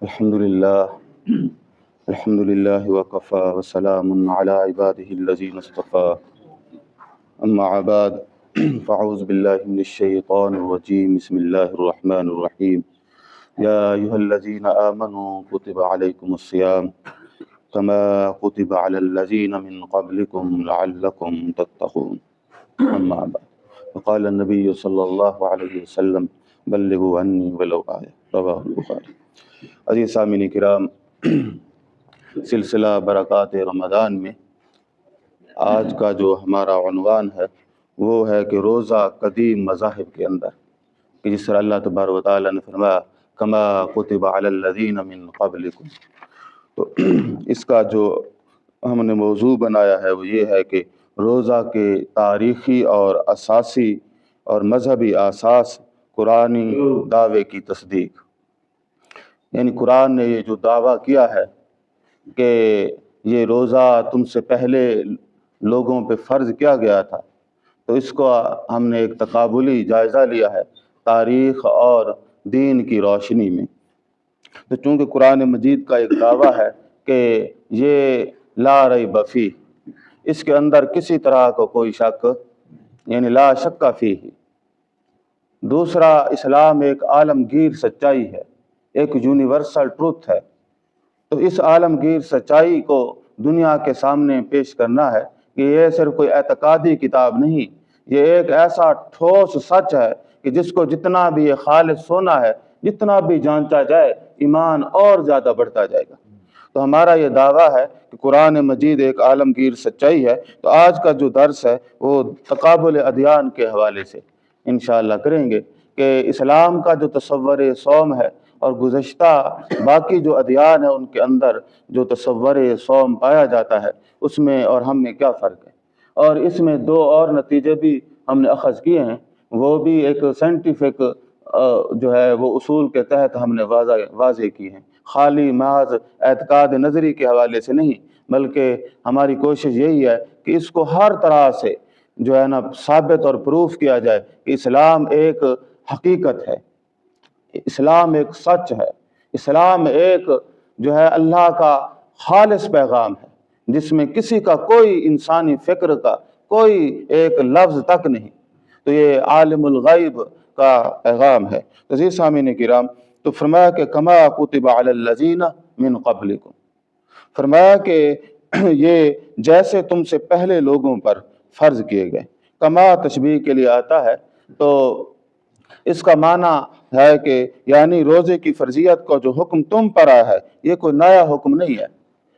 الحمد لله الحمد لله وكفى وسلام على عباده الذين اصطفى أما بعد فأعوذ بالله من الشيطان الرجيم بسم الله الرحمن الرحيم يا أيها الذين آمنوا كتب عليكم الصيام كما كتب على الذين من قبلكم لعلكم تتقون أما بعد وقال النبي صلى الله عليه وسلم بلغوا عني ولو آية رواه البخاري۔ عزیز سامعین کرام، سلسلہ برکات رمضان میں آج کا جو ہمارا عنوان ہے وہ ہے کہ روزہ قدیم مذاہب کے اندر، کہ جس طرح اللہ تبارک و تعالیٰ نے فرمایا کما کتب علی الذین من قبلکم، تو اس کا جو ہم نے موضوع بنایا ہے وہ یہ ہے کہ روزہ کے تاریخی اور اساسی اور مذہبی اساس قرآنی دعوے کی تصدیق، یعنی قرآن نے یہ جو دعویٰ کیا ہے کہ یہ روزہ تم سے پہلے لوگوں پہ فرض کیا گیا تھا، تو اس کو ہم نے ایک تقابلی جائزہ لیا ہے تاریخ اور دین کی روشنی میں۔ تو چونکہ قرآن مجید کا ایک دعویٰ ہے کہ یہ لا ریب فیہ، اس کے اندر کسی طرح کا کوئی شک، یعنی لا شک فیہ۔ دوسرا، اسلام ایک عالمگیر سچائی ہے، ایک یونیورسل ٹروتھ ہے، تو اس عالمگیر سچائی کو دنیا کے سامنے پیش کرنا ہے کہ یہ صرف کوئی اعتقادی کتاب نہیں، یہ ایک ایسا ٹھوس سچ ہے کہ جس کو جتنا بھی یہ خالص سونا ہے، جتنا بھی جانچا جائے، ایمان اور زیادہ بڑھتا جائے گا۔ تو ہمارا یہ دعویٰ ہے کہ قرآن مجید ایک عالمگیر سچائی ہے۔ تو آج کا جو درس ہے وہ تقابل ادیان کے حوالے سے انشاءاللہ کریں گے کہ اسلام کا جو تصور صوم ہے اور گزشتہ باقی جو ادیان ہیں ان کے اندر جو تصور صوم پایا جاتا ہے اس میں اور ہم میں کیا فرق ہے، اور اس میں دو اور نتیجے بھی ہم نے اخذ کیے ہیں، وہ بھی ایک سائنٹیفک جو ہے وہ اصول کے تحت ہم نے واضح کی ہیں، خالی محض اعتقاد نظری کے حوالے سے نہیں، بلکہ ہماری کوشش یہی ہے کہ اس کو ہر طرح سے جو ہے نا ثابت اور پروف کیا جائے کہ اسلام ایک حقیقت ہے، اسلام ایک سچ ہے، اسلام ایک جو ہے اللہ کا خالص پیغام ہے جس میں کسی کا کوئی انسانی فکر کا کوئی ایک لفظ تک نہیں۔ تو یہ عالم الغیب کا پیغام ہے۔ عزیز سامعین کرام، تو فرمایا کہ کما کتب علی الذین من قبلکم، فرمایا کہ یہ جیسے تم سے پہلے لوگوں پر فرض کیے گئے۔ کما تشبیہ کے لیے آتا ہے، تو اس کا معنی ہے کہ یعنی روزے کی فرضیت کو جو حکم تم پر آیا ہے یہ کوئی نیا حکم نہیں ہے،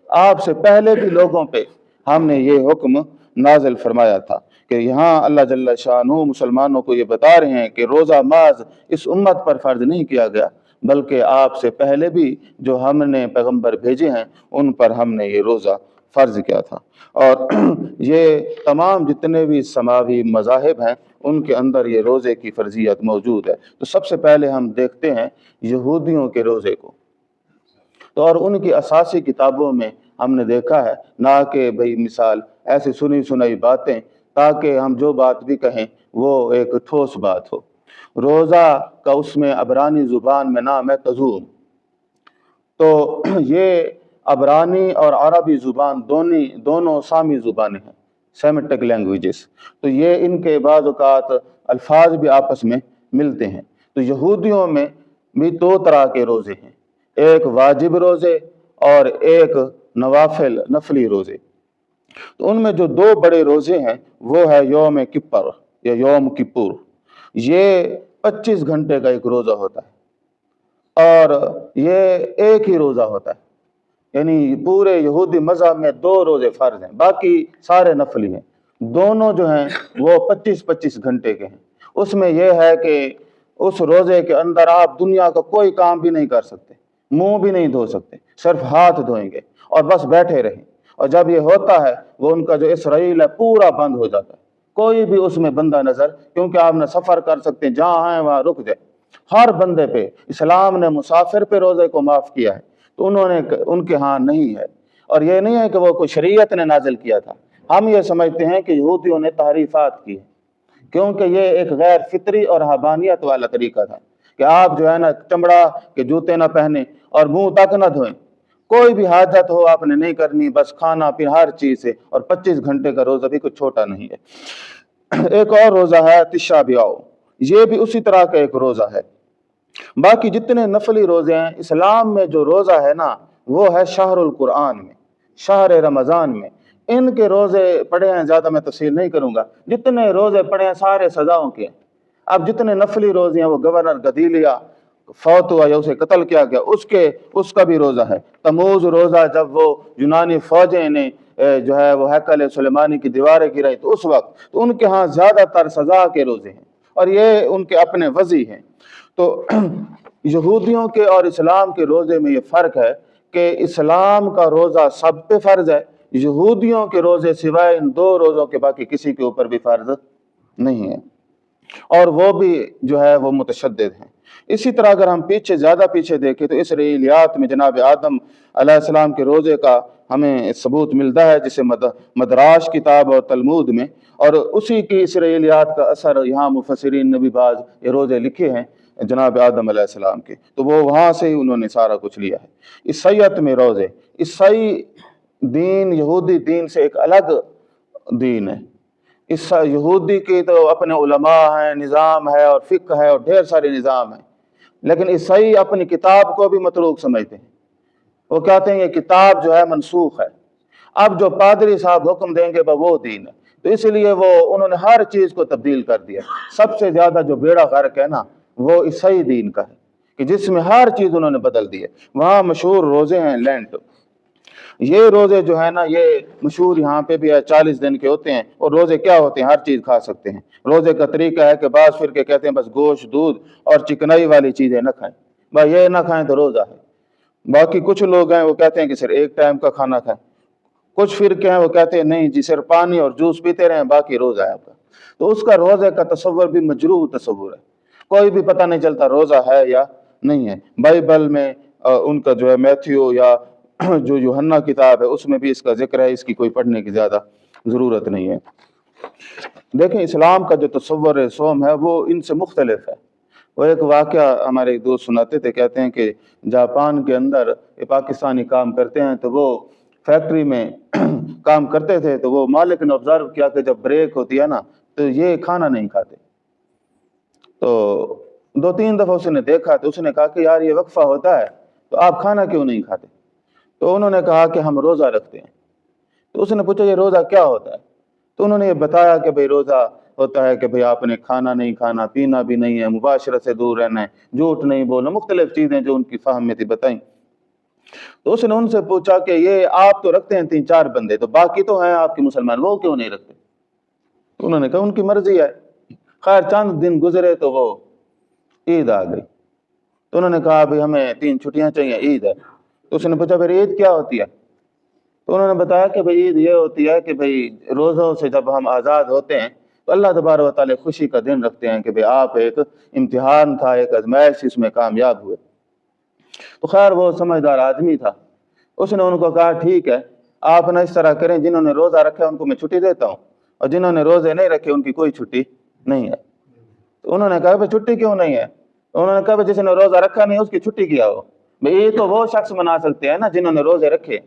آپ سے پہلے بھی لوگوں پہ ہم نے یہ حکم نازل فرمایا تھا۔ کہ یہاں اللہ جل شانہ مسلمانوں کو یہ بتا رہے ہیں کہ روزہ محض اس امت پر فرض نہیں کیا گیا، بلکہ آپ سے پہلے بھی جو ہم نے پیغمبر بھیجے ہیں ان پر ہم نے یہ روزہ فرض کیا تھا۔ اور یہ تمام جتنے بھی سماوی مذاہب ہیں ان کے اندر یہ روزے کی فرضیت موجود ہے۔ تو سب سے پہلے ہم دیکھتے ہیں یہودیوں کے روزے کو، تو اور ان کی اساسی کتابوں میں ہم نے دیکھا ہے نہ کہ بھئی مثال ایسی سنی سنائی باتیں، تاکہ ہم جو بات بھی کہیں وہ ایک ٹھوس بات ہو۔ روزہ کا اس میں عبرانی زبان میں نام ہے تزوم، تو یہ عبرانی اور عربی زبان دونوں سامی زبانیں ہیں، سیمیٹک لینگویجز، تو یہ ان کے بعض اوقات الفاظ بھی آپس میں ملتے ہیں۔ تو یہودیوں میں بھی دو طرح کے روزے ہیں، ایک واجب روزے اور ایک نفلی روزے۔ تو ان میں جو دو بڑے روزے ہیں وہ ہے یوم کپر یا یوم کپور، یہ 25 گھنٹے کا ایک روزہ ہوتا ہے، اور یہ ایک ہی روزہ ہوتا ہے، یعنی پورے یہودی مذہب میں 2 روزے فرض ہیں، باقی سارے نفلی ہیں۔ دونوں جو ہیں وہ 25 گھنٹے کے ہیں۔ اس میں یہ ہے کہ اس روزے کے اندر آپ دنیا کا کوئی کام بھی نہیں کر سکتے، منہ بھی نہیں دھو سکتے، صرف ہاتھ دھوئیں گے اور بس بیٹھے رہیں، اور جب یہ ہوتا ہے وہ ان کا جو اسرائیل ہے پورا بند ہو جاتا ہے، کوئی بھی اس میں بندہ نظر، کیونکہ آپ نہ سفر کر سکتے، جہاں آئیں وہاں رک جائیں۔ ہر بندے پہ اسلام نے مسافر پہ روزے کو معاف کیا ہے، تو ان کے ہاں نہیں ہے۔ اور یہ نہیں ہے کہ وہ کوئی شریعت نے نازل کیا تھا، ہم یہ سمجھتے ہیں کہ یہودیوں نے تحریفات کی ہیں، کیونکہ یہ ایک غیر فطری اور حبانیت والا طریقہ تھا کہ آپ جو ہے نا چمڑا کے جوتے نہ پہنے اور منہ تک نہ دھوئیں، کوئی بھی حاجت ہو آپ نے نہیں کرنی، بس کھانا پینا ہر چیز سے، اور 25 گھنٹے کا روزہ بھی کچھ چھوٹا نہیں ہے۔ ایک اور روزہ ہے تشا بیاؤ، یہ بھی اسی طرح کا ایک روزہ ہے۔ باقی جتنے نفلی روزے ہیں اسلام میں، جو روزہ ہے نا وہ ہے شہر القرآن میں، شہر رمضان میں، ان کے روزے پڑے ہیں، زیادہ میں تفصیل نہیں کروں گا، جتنے روزے پڑے ہیں سارے سزاؤں کے ہیں۔ اب جتنے نفلی روزے ہیں، وہ گورنر گدیلیا فوت ہوا یا اسے قتل کیا گیا، اس کا بھی روزہ ہے۔ تموز روزہ، جب وہ یونانی فوجیں نے جو ہے وہ ہیکل سلیمانی کی دیواریں گرائی، تو اس وقت تو ان کے ہاں زیادہ تر سزا کے روزے ہیں، اور یہ ان کے اپنے وضع ہیں۔ تو یہودیوں کے اور اسلام کے روزے میں یہ فرق ہے کہ اسلام کا روزہ سب پہ فرض ہے، یہودیوں کے روزے سوائے ان 2 روزوں کے باقی کسی کے اوپر بھی فرض نہیں ہے، اور وہ بھی جو ہے وہ متشدد ہیں۔ اسی طرح اگر ہم زیادہ پیچھے دیکھیں تو اسرائیلیات میں جناب آدم علیہ السلام کے روزے کا ہمیں ثبوت ملتا ہے، جسے مدراش کتاب اور تلمود میں، اور اسی کی اسرائیلیات کا اثر یہاں مفسرین نے بھی بعض یہ روزے لکھے ہیں جناب آدم علیہ السلام کے، تو وہ وہاں سے ہی انہوں نے سارا کچھ لیا ہے۔ عیسائیت میں روزے، عیسائی دین یہودی دین سے ایک الگ دین ہے۔ یہودی کی تو اپنے علماء ہیں، نظام ہے اور فقہ ہے اور ڈھیر سارے نظام ہیں، لیکن عیسائی اپنی کتاب کو بھی متروک سمجھتے ہیں۔ وہ کہتے ہیں یہ کتاب جو ہے منسوخ ہے، اب جو پادری صاحب حکم دیں گے وہ دین ہے، تو اس لیے انہوں نے ہر چیز کو تبدیل کر دیا۔ سب سے زیادہ جو بیڑا غرق ہے نا وہ عیسائی دین کا ہے، کہ جس میں ہر چیز انہوں نے بدل دی ہے۔ وہاں مشہور روزے ہیں لینٹ، یہ روزے جو ہے نا یہ مشہور یہاں پہ بھی ہے، 40 دن کے ہوتے ہیں، اور روزے کیا ہوتے ہیں؟ ہر چیز کھا سکتے ہیں۔ روزے کا طریقہ ہے کہ بعض فرقے کہتے ہیں بس گوشت، دودھ اور چکنائی والی چیزیں نہ کھائیں، بھائی یہ نہ کھائیں تو روزہ ہے۔ باقی کچھ لوگ ہیں وہ کہتے ہیں کہ صرف ایک ٹائم کا کھانا کھائیں، کچھ فرقے ہیں وہ کہتے ہیں نہیں جی صرف پانی اور جوس پیتے رہیں، باقی روزہ ہے آپ کا۔ تو اس کا روزے کا تصور بھی مجروح تصور ہے، کوئی بھی پتہ نہیں چلتا روزہ ہے یا نہیں ہے۔ بائبل میں ان کا جو ہے میتھیو یا جو یوحنا کتاب ہے اس میں بھی اس کا ذکر ہے، اس کی کوئی پڑھنے کی زیادہ ضرورت نہیں ہے۔ دیکھیں اسلام کا جو تصور صوم ہے وہ ان سے مختلف ہے۔ وہ ایک واقعہ ہمارے ایک دوست سناتے تھے، کہتے ہیں کہ جاپان کے اندر پاکستانی کام کرتے ہیں، تو وہ فیکٹری میں کام کرتے تھے، تو وہ مالک نے آبزرو کیا کہ جب بریک ہوتی ہے نا تو یہ کھانا نہیں کھاتے۔ تو 2-3 دفعہ اس نے دیکھا تو اس نے کہا کہ یار یہ وقفہ ہوتا ہے تو آپ کھانا کیوں نہیں کھاتے؟ تو انہوں نے کہا کہ ہم روزہ رکھتے ہیں۔ تو اس نے پوچھا یہ روزہ کیا ہوتا ہے؟ تو انہوں نے یہ بتایا کہ بھئی روزہ ہوتا ہے کہ بھئی آپ نے کھانا نہیں کھانا، پینا بھی نہیں ہے، مباشرت سے دور رہنا ہے، جھوٹ نہیں بولنا، مختلف چیزیں جو ان کی فہم میں تھی بتائیں۔ تو اس نے ان سے پوچھا کہ یہ آپ تو رکھتے ہیں 3-4 بندے، تو باقی تو ہیں آپ کے مسلمان، وہ کیوں نہیں رکھتے؟ تو انہوں نے کہا ان کی مرضی ہے۔ خیر چند دن گزرے تو وہ عید آ گئی، تو انہوں نے کہا بھئی ہمیں 3 چھٹیاں چاہیے، عید ہے۔ تو اس نے پوچھا پھر عید کیا ہوتی ہے؟ تو انہوں نے بتایا کہ بھئی عید یہ ہوتی ہے کہ بھئی روزوں سے جب ہم آزاد ہوتے ہیں تو اللہ تبارک و تعالی خوشی کا دن رکھتے ہیں کہ بھئی آپ ایک امتحان تھا، ایک آزمائش، اس میں کامیاب ہوئے۔ تو خیر وہ سمجھدار آدمی تھا، اس نے ان کو کہا ٹھیک ہے آپ نہ اس طرح کریں، جنہوں نے روزہ رکھا ہے ان کو میں چھٹی دیتا ہوں، اور جنہوں نے روزے نہیں رکھے ان کی کوئی چھٹی نہیں ہے۔ تو انہوں نے کہا بھئی چھٹی کیوں نہیں ہے؟ تو انہوں نے کہا جس نے روزہ رکھا نہیں اس کی چھٹی کیا ہو؟ بھئی یہ تو وہ شخص منا سکتے ہیں نا جنہوں نے روزے رکھے۔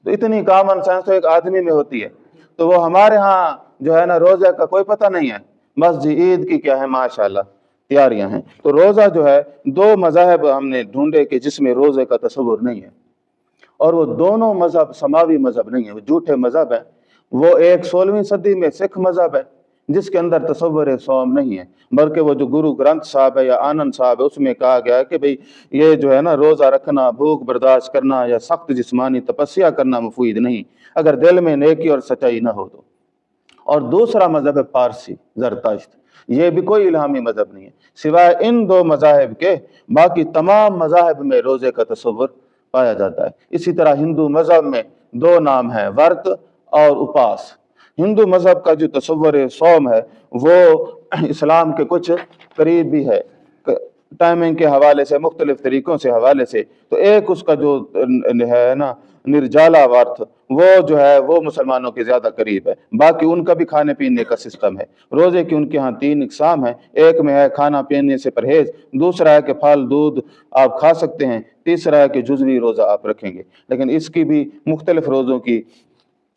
تو اتنی کامن سینس تو ایک آدمی میں ہوتی ہے۔ تو وہ ہمارے ہاں جو ہے نا روزے کا کوئی پتہ نہیں ہے، بس جی عید کی کیا ہے ماشاءاللہ تیاریاں ہیں۔ تو روزہ جو ہے 2 مذاہب ہم نے ڈھونڈے کہ جس میں روزے کا تصور نہیں ہے، اور وہ دونوں مذہب سماوی مذہب نہیں ہیں، وہ جھوٹے مذہب ہیں۔ وہ ایک 16ویں صدی میں سکھ مذہب ہے جس کے اندر تصور صوم نہیں ہے، بلکہ وہ جو گرو گرنتھ صاحب ہے یا آنند صاحب ہے اس میں کہا گیا ہے کہ بھئی یہ جو ہے نا روزہ رکھنا، بھوک برداشت کرنا یا سخت جسمانی تپسیا کرنا مفید نہیں اگر دل میں نیکی اور سچائی نہ ہو تو۔ اور دوسرا مذہب ہے پارسی زرتشت، یہ بھی کوئی الہامی مذہب نہیں ہے، سوائے ان 2 مذاہب کے باقی تمام مذاہب میں روزے کا تصور پایا جاتا ہے۔ اسی طرح ہندو مذہب میں 2 نام ہیں، ورت اور اپاس۔ ہندو مذہب کا جو تصور صوم ہے وہ اسلام کے کچھ قریب بھی ہے، ٹائمنگ کے حوالے سے، مختلف طریقوں سے حوالے سے۔ تو ایک اس کا جو ہے نا نرجالا ورت، وہ جو ہے وہ مسلمانوں کے زیادہ قریب ہے۔ باقی ان کا بھی کھانے پینے کا سسٹم ہے۔ روزے کی ان کے ہاں 3 اقسام ہیں، ایک میں ہے کھانا پینے سے پرہیز، دوسرا ہے کہ پھل دودھ آپ کھا سکتے ہیں، تیسرا ہے کہ جزوی روزہ آپ رکھیں گے۔ لیکن اس کی بھی مختلف روزوں کی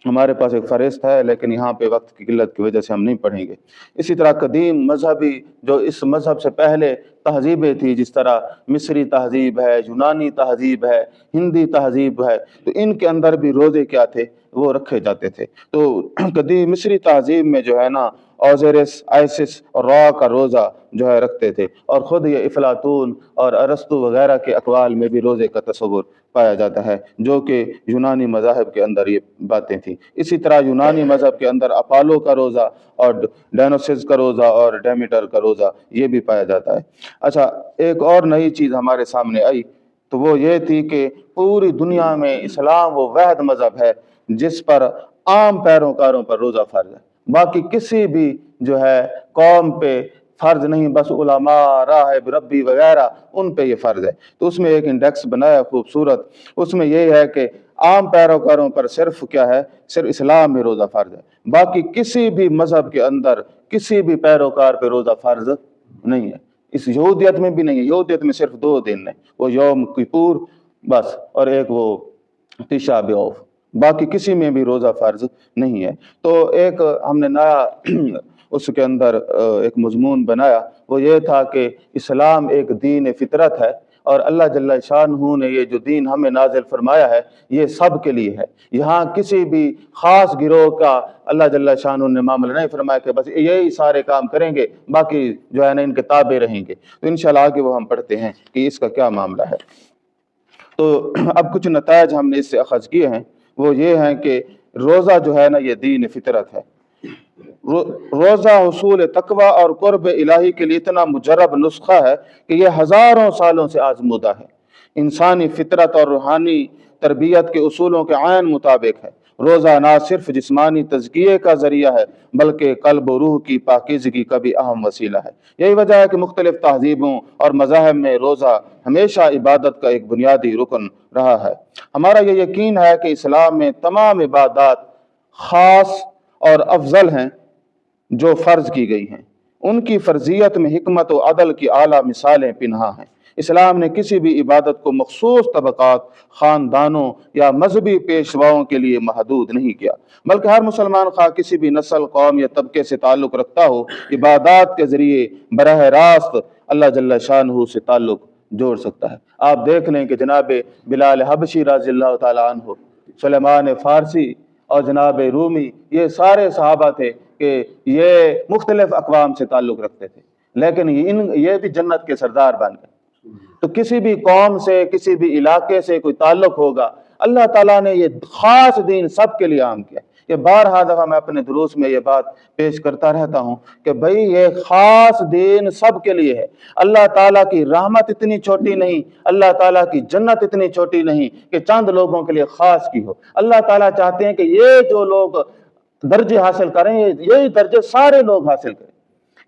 ہمارے پاس ایک فہرست ہے، لیکن یہاں پہ وقت کی قلت کی وجہ سے ہم نہیں پڑھیں گے۔ اسی طرح قدیم مذہبی جو اس مذہب سے پہلے تہذیبیں تھی، جس طرح مصری تہذیب ہے، یونانی تہذیب ہے، ہندی تہذیب ہے، تو ان کے اندر بھی روزے کیا تھے؟ وہ رکھے جاتے تھے۔ تو قدیم مصری تہذیب میں جو ہے نا اوزیرس، آئسس اور را کا روزہ جو ہے رکھتے تھے، اور خود یہ افلاطون اور ارسطو وغیرہ کے اقوال میں بھی روزے کا تصور پایا جاتا ہے، جو کہ یونانی مذاہب کے اندر یہ باتیں تھیں۔ اسی طرح یونانی مذہب کے اندر اپالو کا روزہ اور ڈینوسس کا روزہ اور ڈیمیٹر کا روزہ یہ بھی پایا جاتا ہے۔ اچھا، ایک اور نئی چیز ہمارے سامنے آئی تو وہ یہ تھی کہ پوری دنیا میں اسلام وہ واحد مذہب ہے جس پر عام پیروکاروں پر روزہ فرض ہے، باقی کسی بھی جو ہے قوم پہ فرض نہیں، بس علماء، راہب، ربی وغیرہ ان پہ یہ فرض ہے۔ تو اس میں ایک انڈیکس بنایا خوبصورت، اس میں یہ ہے کہ عام پیروکاروں پر صرف کیا ہے؟ صرف اسلام میں روزہ فرض ہے، باقی کسی بھی مذہب کے اندر کسی بھی پیروکار پہ روزہ فرض نہیں ہے۔ اس یہودیت میں بھی نہیں ہے، یہودیت میں صرف 2 دن ہے، وہ یوم کپور بس، اور ایک وہ تشا بیوف، باقی کسی میں بھی روزہ فرض نہیں ہے۔ تو ایک ہم نے نیا اس کے اندر ایک مضمون بنایا، وہ یہ تھا کہ اسلام ایک دین فطرت ہے، اور اللہ جل شانہ نے یہ جو دین ہمیں نازل فرمایا ہے یہ سب کے لیے ہے۔ یہاں کسی بھی خاص گروہ کا اللہ جل شانہ نے معاملہ نہیں فرمایا کہ بس یہی سارے کام کریں گے، باقی جو ہے نا ان کے تابع رہیں گے۔ تو انشاءاللہ آگے وہ ہم پڑھتے ہیں کہ اس کا کیا معاملہ ہے۔ تو اب کچھ نتائج ہم نے اس سے اخذ کیے ہیں، وہ یہ ہیں کہ روزہ جو ہے نا یہ دین فطرت ہے۔ روزہ حصول تقوی اور قرب الہی کے لیے اتنا مجرب نسخہ ہے کہ یہ ہزاروں سالوں سے آزمودہ ہے، انسانی فطرت اور روحانی تربیت کے اصولوں کے عین مطابق ہے۔ روزہ نہ صرف جسمانی تزکیے کا ذریعہ ہے بلکہ قلب و روح کی پاکیزگی کا بھی اہم وسیلہ ہے۔ یہی وجہ ہے کہ مختلف تہذیبوں اور مذاہب میں روزہ ہمیشہ عبادت کا ایک بنیادی رکن رہا ہے۔ ہمارا یہ یقین ہے کہ اسلام میں تمام عبادات خاص اور افضل ہیں جو فرض کی گئی ہیں، ان کی فرضیت میں حکمت و عدل کی اعلیٰ مثالیں پنہاں ہیں۔ اسلام نے کسی بھی عبادت کو مخصوص طبقات، خاندانوں یا مذہبی پیشواؤں کے لیے محدود نہیں کیا، بلکہ ہر مسلمان خواہ کسی بھی نسل، قوم یا طبقے سے تعلق رکھتا ہو، عبادات کے ذریعے براہ راست اللہ جل شانہ سے تعلق جوڑ سکتا ہے۔ آپ دیکھ لیں کہ جناب بلال حبشی رضی اللہ تعالیٰ عنہ، سلیمان فارسی اور جناب رومی، یہ سارے صحابہ تھے کہ یہ مختلف اقوام سے تعلق رکھتے تھے، لیکن یہ بھی جنت کے سردار بن گئے۔ تو کسی بھی قوم سے، کسی بھی علاقے سے کوئی تعلق ہوگا، اللہ تعالیٰ نے یہ خاص دین سب کے لیے عام کیا۔ یہ بارہا دفعہ میں اپنے دروس میں یہ بات پیش کرتا رہتا ہوں کہ بھئی یہ خاص دین سب کے لیے ہے۔ اللہ تعالیٰ کی رحمت اتنی چھوٹی نہیں، اللہ تعالیٰ کی جنت اتنی چھوٹی نہیں کہ چند لوگوں کے لیے خاص کی ہو۔ اللہ تعالیٰ چاہتے ہیں کہ یہ جو لوگ درجے حاصل کریں، یہی درجے سارے لوگ حاصل کریں۔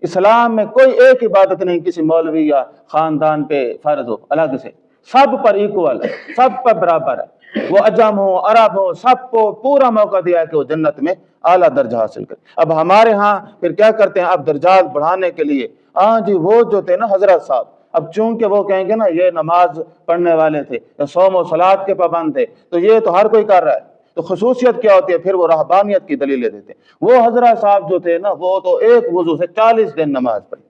اسلام میں کوئی ایک عبادت نہیں کسی مولوی یا خاندان پہ فرض ہو الگ سے، سب پر ایکول ہے، سب پر برابر ہے۔ وہ عجم ہو، عرب ہو، سب کو پورا موقع دیا ہے کہ وہ جنت میں اعلیٰ درجہ حاصل کرے۔ اب ہمارے ہاں پھر کیا کرتے ہیں؟ اب درجات بڑھانے کے لیے جی وہ جو تھے نا حضرت صاحب، اب چونکہ وہ کہیں گے نا یہ نماز پڑھنے والے تھے، صوم و صلات کے پابند تھے، تو یہ تو ہر کوئی کر رہا ہے، تو خصوصیت کیا ہوتی ہے؟ پھر وہ رہبانیت کی دلیلیں دیتے ہیں۔ وہ حضرت صاحب جو تھے نا وہ تو ایک وضو سے 40 دن نماز پڑھی۔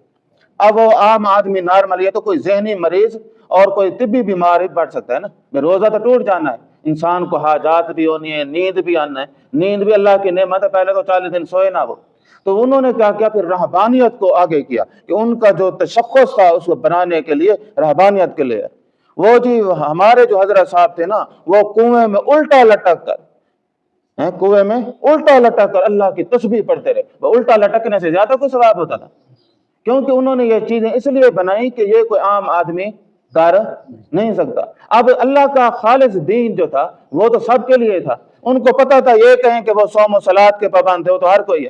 اب وہ عام آدمی نارمل، یہ تو کوئی ذہنی مریض اور کوئی طبی بیماری بڑھ سکتا ہے نا، روزہ تو ٹوٹ جانا ہے، انسان کو حاجات بھی ہونی ہے، نیند بھی آنا ہے، نیند بھی اللہ کی نعمت ہے، پہلے تو 40 دن سوئے نہ وہ۔ تو انہوں نے کیا کیا؟ پھر رہبانیت کو آگے کیا کہ ان کا جو تشخص تھا اس کو بنانے کے لیے رہبانیت کے لیے وہ جی ہمارے جو حضرت صاحب تھے نا وہ کنویں میں الٹا لٹک کر اللہ کی تسبیح پڑھتے رہے۔ وہ الٹا لٹکنے سے زیادہ کوئی ثواب ہوتا تھا، کیونکہ انہوں نے یہ چیزیں اس لیے بنائی کہ یہ کوئی عام آدمی کر نہیں سکتا۔ اب اللہ کا خالص دین جو تھا وہ تو سب کے لیے تھا، ان کو پتا تھا یہ کہیں کہ وہ صوم و صلات کے پابند تھے، وہ تو ہر کوئی ہے،